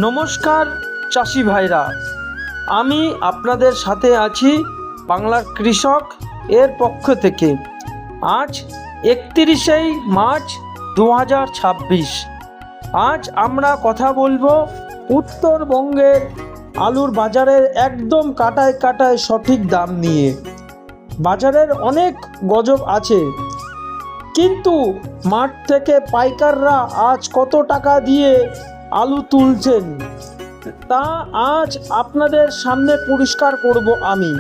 নমস্কার চাষি ভাইরা, আমি আপনাদের সাথে আছি বাংলার কৃষক এর পক্ষ থেকে। আজ 31শে মার্চ 2026। আজ আমরা কথা বলবো উত্তরবঙ্গের আলুর বাজারের একদম কাটায় কাটায় সঠিক দাম নিয়ে। বাজারের অনেক গজব আছে, কিন্তু মাঠ থেকে পাইকাররা আজ কত টাকা দিয়ে আলু তুলছেন তা আজ আপনাদের সামনে পরিষ্কার করব আমি।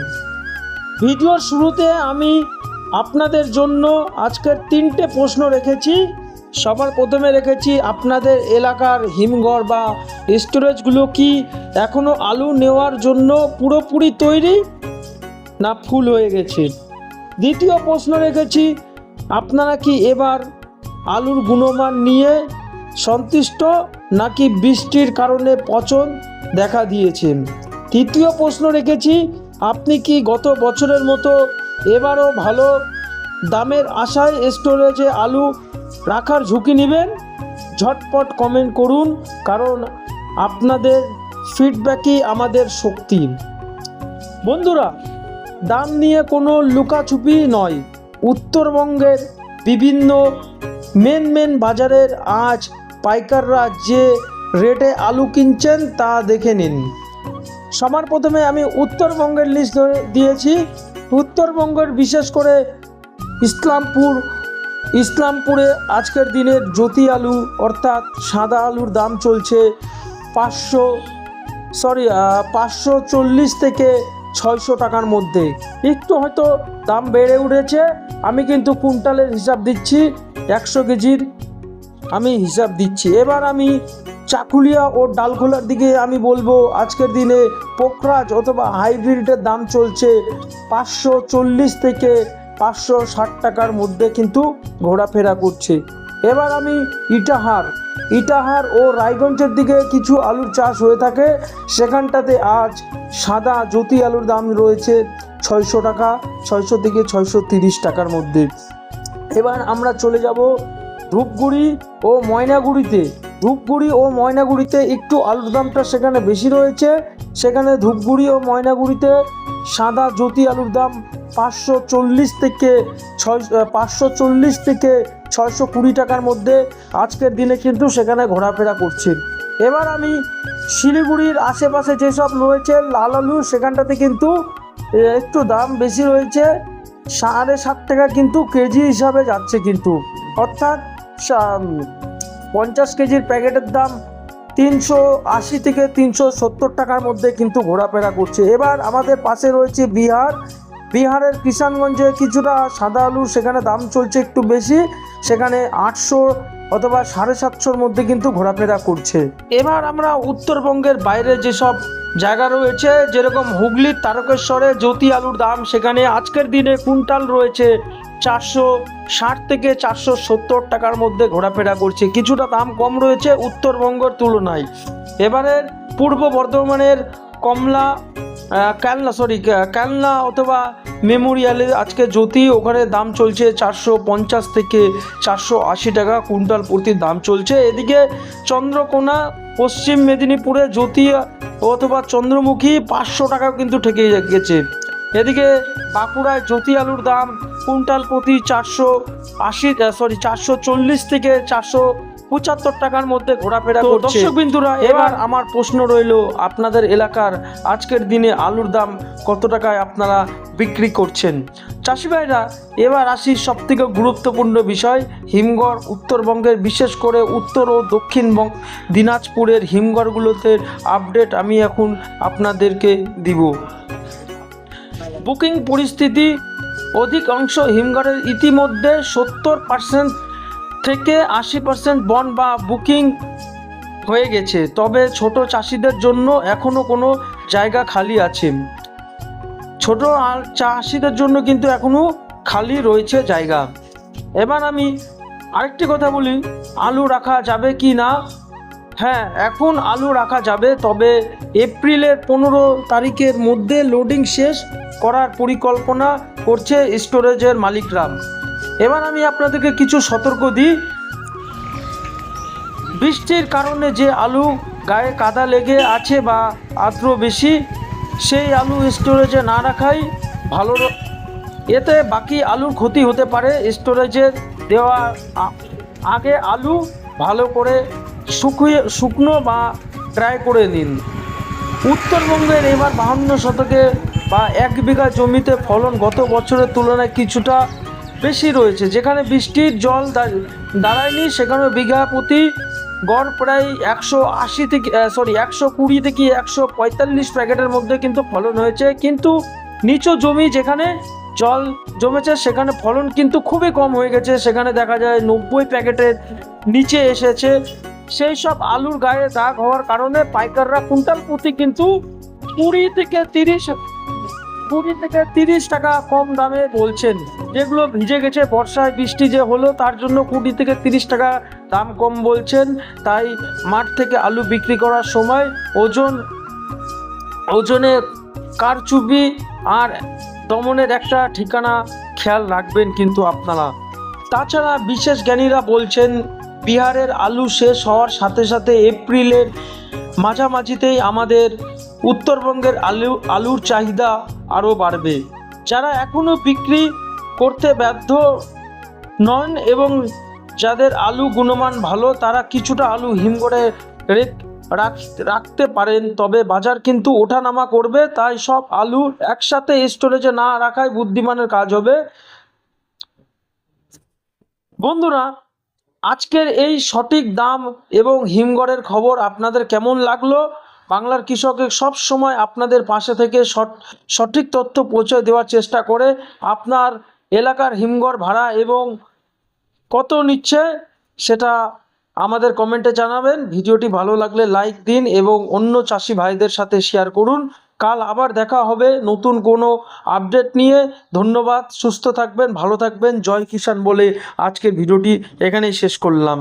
ভিডিওর শুরুতে আমি আপনাদের জন্য আজকের 3টে প্রশ্ন রেখেছি। সবার প্রথমে রেখেছি, আপনাদের এলাকার হিমঘর বা স্টোরেজগুলো কি এখনও আলু নেওয়ার জন্য পুরোপুরি তৈরি না ফুল হয়ে গেছে। দ্বিতীয় প্রশ্ন রেখেছি, আপনারা কি এবার আলুর গুণমান নিয়ে সন্তুষ্ট নাকি বৃষ্টির কারণে পচন দেখা দিয়েছে। তৃতীয় প্রশ্ন রেখেছি, আপনি কি গত বছরের মতো এবারও ভালো দামের আশায় স্টোরেজে আলু রাখার ঝুঁকি নেবেন। ঝটপট কমেন্ট করুন, কারণ আপনাদের ফিডব্যাকই আমাদের শক্তি। বন্ধুরা, দাম নিয়ে কোনো লুকাছুপি নয়। উত্তরবঙ্গের বিভিন্ন মেন বাজারের আজ পাইকাররা যে রেটে আলু কিনছেন তা দেখে নিন। সবার প্রথমে আমি উত্তরবঙ্গের লিস্ট দিয়েছি। উত্তরবঙ্গের বিশেষ করে ইসলামপুরে আজকের দিনের জ্যোতি আলু অর্থাৎ সাদা আলুর দাম চলছে 540 থেকে 600 টাকার মধ্যে। একটু হয়তো দাম বেড়ে উঠেছে। আমি কিন্তু কুইন্টালের হিসাব দিচ্ছি, 100 কেজির আমি হিসাব দিচ্ছি। এবার আমি চাকুলিয়া ও ডালখোলার দিকে আমি বলবো, আজকের দিনে পোকরাজ অথবা হাইব্রিডের দাম চলছে 540 থেকে 560 টাকার মধ্যে কিন্তু ঘোরাফেরা করছে। এবার আমি ইটাহার ও রায়গঞ্জের দিকে কিছু আলুর চাষ হয়ে থাকে, সেখানটাতে আজ সাদা জ্যোতি আলুর দাম রয়েছে 600 টাকা, 600 থেকে 630 টাকার মধ্যে। এবার আমরা চলে যাব ধূপগুড়ি ও ময়নাগুড়িতে একটু আলুর দামটা সেখানে বেশি রয়েছে। সেখানে ধূপগুড়ি ও ময়নাগুড়িতে সাদা জ্যোতি আলুর দাম 540 থেকে 620 টাকার মধ্যে আজকের দিনে কিন্তু সেখানে ঘোরাফেরা করছে। এবার আমি শিলিগুড়ির আশেপাশে যেসব রয়েছে লাল আলু, সেখানটাতে কিন্তু একটু দাম বেশি রয়েছে, 7.5 টাকা কিন্তু কেজি হিসাবে যাচ্ছে কিন্তু, অর্থাৎ 50 কেজির প্যাকেটের দাম 380 থেকে 370 টাকার মধ্যে কিন্তু ঘোরাফেরা করছে। এবার আমাদের পাশে রয়েছে বিহারের কিষানগঞ্জে কিছুটা সাদা আলু, সেখানে দাম চলছে একটু বেশি, সেখানে 800 অথবা 750-র মধ্যে কিন্তু ঘোরাফেরা করছে। এবার আমরা উত্তরবঙ্গের বাইরে যেসব জায়গা রয়েছে, যেরকম হুগলির তারকেশ্বরে জ্যোতি আলুর দাম সেখানে আজকের দিনে কুইন্টাল রয়েছে 460 থেকে 470 টাকার মধ্যে ঘোরাফেরা করছে। কিছুটা দাম কম রয়েছে উত্তরবঙ্গের তুলনায়। এবারে পূর্ব বর্ধমানের কালনা অথবা মেমোরিয়ালে আজকে জ্যোতি, ওখানে দাম চলছে 450 থেকে 480 টাকা কুইন্টাল প্রতি দাম চলছে। এদিকে চন্দ্রকোনা পশ্চিম মেদিনীপুরে জ্যোতি অথবা চন্দ্রমুখী 500 টাকা কিন্তু ঠেকে গেছে। এদিকে বাঁকুড়ায় জ্যোতি আলুর দাম কুইন্টাল প্রতি 440 থেকে 475 টাকার মধ্যে ঘোরাফেরা করছে। দর্শক বিন্দুরা, এবার আমার প্রশ্ন রইল, আপনাদের এলাকার আজকের দিনে আলুর দাম কত টাকায় আপনারা বিক্রি করছেন। চাষি ভাইরা, এবার আসি সবথেকে গুরুত্বপূর্ণ বিষয়, হিমঘর। উত্তরবঙ্গের বিশেষ করে উত্তর ও দক্ষিণ দিনাজপুরের হিমঘরগুলোতে আপডেট আমি এখন আপনাদেরকে দিব। বুকিং পরিস্থিতি, অধিকাংশ হিমঘরের ইতিমধ্যে 70% থেকে 80% বন বা বুকিং হয়ে গেছে, তবে ছোট চাষিদের জন্য এখনও কোনো জায়গা খালি আছে। ছোট চাষিদের জন্য কিন্তু এখনও খালি রয়েছে জায়গা। এবার আমি আরেকটি কথা বলি, আলু রাখা যাবে কি না। হ্যাঁ, এখন আলু রাখা যাবে, তবে এপ্রিলের 15 তারিখের মধ্যে লোডিং শেষ করার পরিকল্পনা করছে স্টোরেজের মালিকরা। এবার আমি আপনাদেরকে কিছু সতর্ক দিই। বৃষ্টির কারণে যে আলু গায়ে কাদা লেগে আছে বা আর্দ্র বেশি, সেই আলু স্টোরেজে না রাখাই ভালো। এতে বাকি আলুর ক্ষতি হতে পারে। স্টোরেজে দেওয়া আগে আলু ভালো করে শুকনো বা ড্রাই করে নিন। উত্তরবঙ্গের এবার 52 শতকে বা 1 বিঘা জমিতে ফলন গত বছরের তুলনায় কিছুটা বেশি রয়েছে। যেখানে বৃষ্টির জল দাঁড়ায়নি, সেখানে বিঘা প্রতি গড় প্রায় 120 থেকে 145 প্যাকেটের মধ্যে কিন্তু ফলন হয়েছে। কিন্তু নিচু জমি যেখানে জল জমেছে সেখানে ফলন কিন্তু খুবই কম হয়ে গেছে। সেখানে দেখা যায় 90 প্যাকেটের নিচে এসেছে। সেই সব আলুর গায়ে দাগ হওয়ার কারণে পাইকাররা কুইন্টাল প্রতি কিন্তু 20 থেকে 30 টাকা কম দামে বলছেন। যেগুলো ভিজে গেছে বর্ষায় বৃষ্টি যে হলো তার জন্য 20 থেকে 30 টাকা দাম কম বলছেন। তাই মাঠ থেকে আলু বিক্রি করার সময় ওজনে কারচুপি আর দমনের একটা ঠিকানা খেয়াল রাখবেন কিন্তু আপনারা। তাছাড়া বিশেষ জ্ঞানীরা বলছেন বিহারের আলু শেষ হওয়ার সাথে সাথে এপ্রিলের মাঝামাঝিতেই আমাদের উত্তরবঙ্গের আলুর চাহিদা আরও বাড়বে। যারা এখনও বিক্রি করতে ব্যর্থ নন এবং যাদের আলু গুণমান ভালো, তারা কিছুটা আলু হিমঘরে রাখতে পারেন। তবে বাজার কিন্তু ওঠানামা করবে, তাই সব আলু একসাথে স্টোরেজে না রাখাই বুদ্ধিমানের কাজ হবে। বন্ধুরা, আজকের এই সঠিক দাম এবং হিমঘরের খবর আপনাদের কেমন লাগলো? বাংলার কৃষকের সব সময় আপনাদের পাশে থেকে সঠিক তথ্য পৌঁছে দেওয়ার চেষ্টা করে। আপনার এলাকার হিমঘর ভাড়া এবং কত নিচ্ছে সেটা আমাদের কমেন্টে জানাবেন। ভিডিওটি ভালো লাগলে লাইক দিন এবং অন্য চাষি ভাইদের সাথে শেয়ার করুন। কাল আবার দেখা হবে নতুন কোনো আপডেট নিয়ে। ধন্যবাদ, সুস্থ থাকবেন, ভালো থাকবেন। জয় কিষাণ বলে আজকের ভিডিওটি এখানেই শেষ করলাম।